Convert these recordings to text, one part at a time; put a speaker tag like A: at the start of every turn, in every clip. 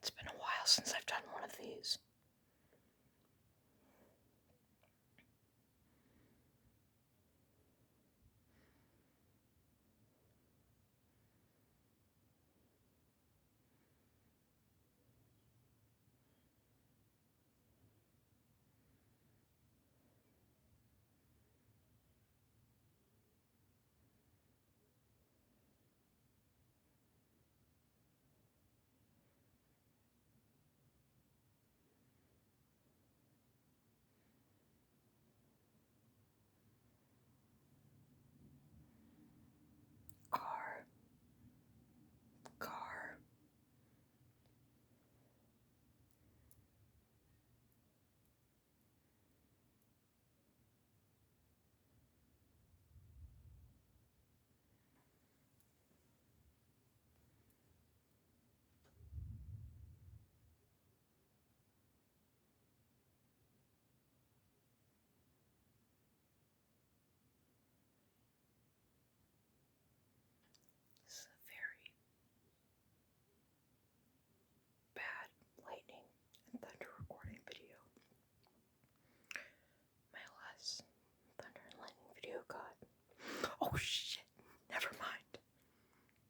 A: It's been a while since I've done one of these. Car. Car. This is a very bad lightning and thunder recording video. My last thunder and lightning video got... Oh shit! Never mind.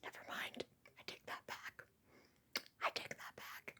A: Never mind. I take that back. I take that back.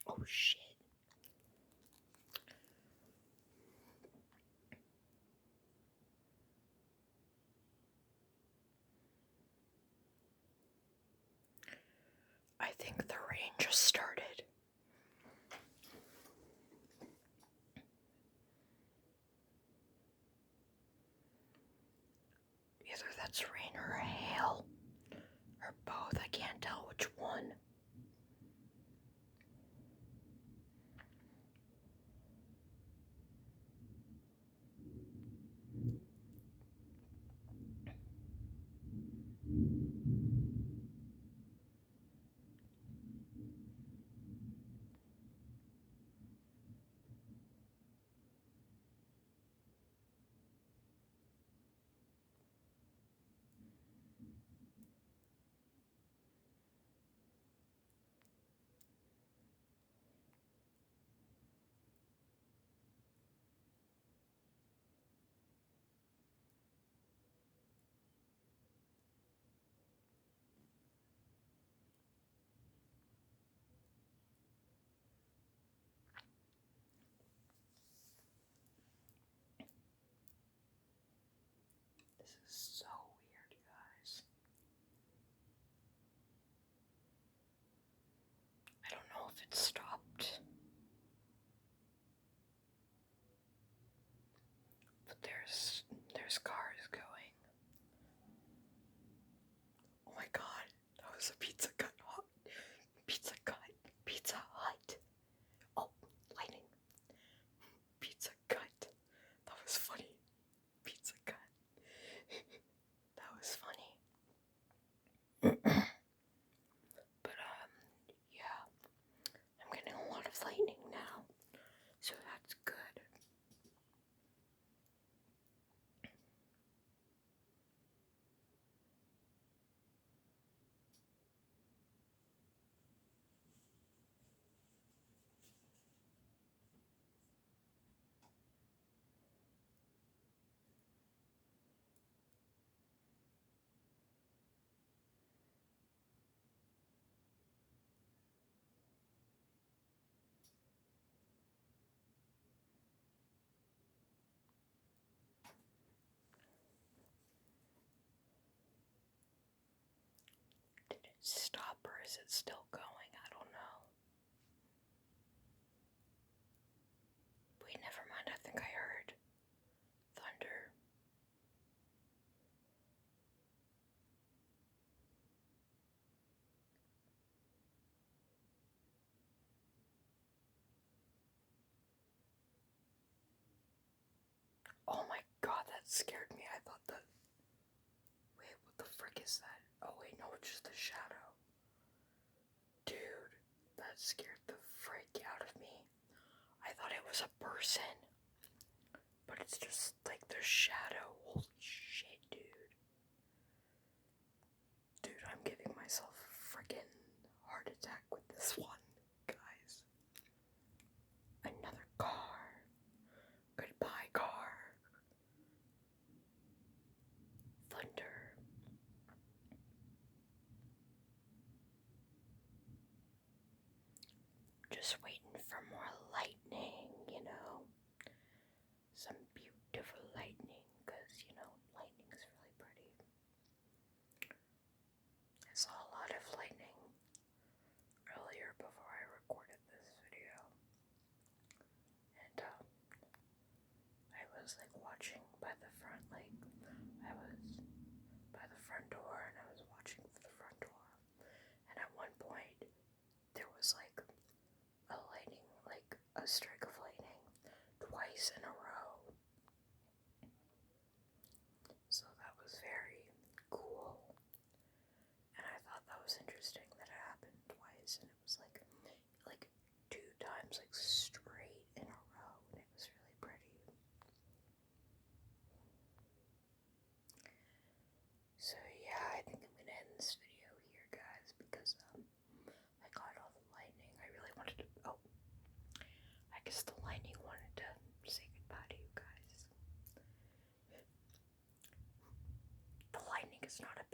A: Oh shit. I think the rain just started. Either that's rain or hail. Or both, I can't tell which one. This is so weird, you guys. I don't know if it stopped. But there's cars going. Oh my god, that was a Pizza Hut. Pizza Hut. Pizza Hut. Oh, lightning. Pizza Hut. That was funny. Pizza Hut. That was funny. But yeah. I'm getting a lot of lightning now. So that's good. Did it stop or is it still going? I don't know. Wait, never mind. I think I heard thunder. Oh my god, that scared me. I thought that. Wait, what the frick is that? Oh wait, no, it's just a shadow. Dude, that scared the frick out of me. I thought it was a person. But it's just like the shadow. Holy shit, dude. Dude, I'm giving myself a friggin' heart attack with this one, guys. Another car. Goodbye, car. Thunder. Just waiting for more lightning, you know? Some beautiful lightning, because, you know, lightning is really pretty. I saw a lot of lightning earlier before I recorded this video. And, I was, like, watching by the front, like, I was by the front door, and I was watching for the front door. And at one point, there was, like, a lightning, like, a streak of lightning twice in a row. So that was very cool. And I thought that was interesting that it happened twice, and it was like 2 times, like, straight in a row, and it was really pretty. So yeah, I think I'm gonna end this video here, guys, because I got all the lightning. I really wanted to. Oh, I guess the lightning wanted to say goodbye to you guys. The lightning is not a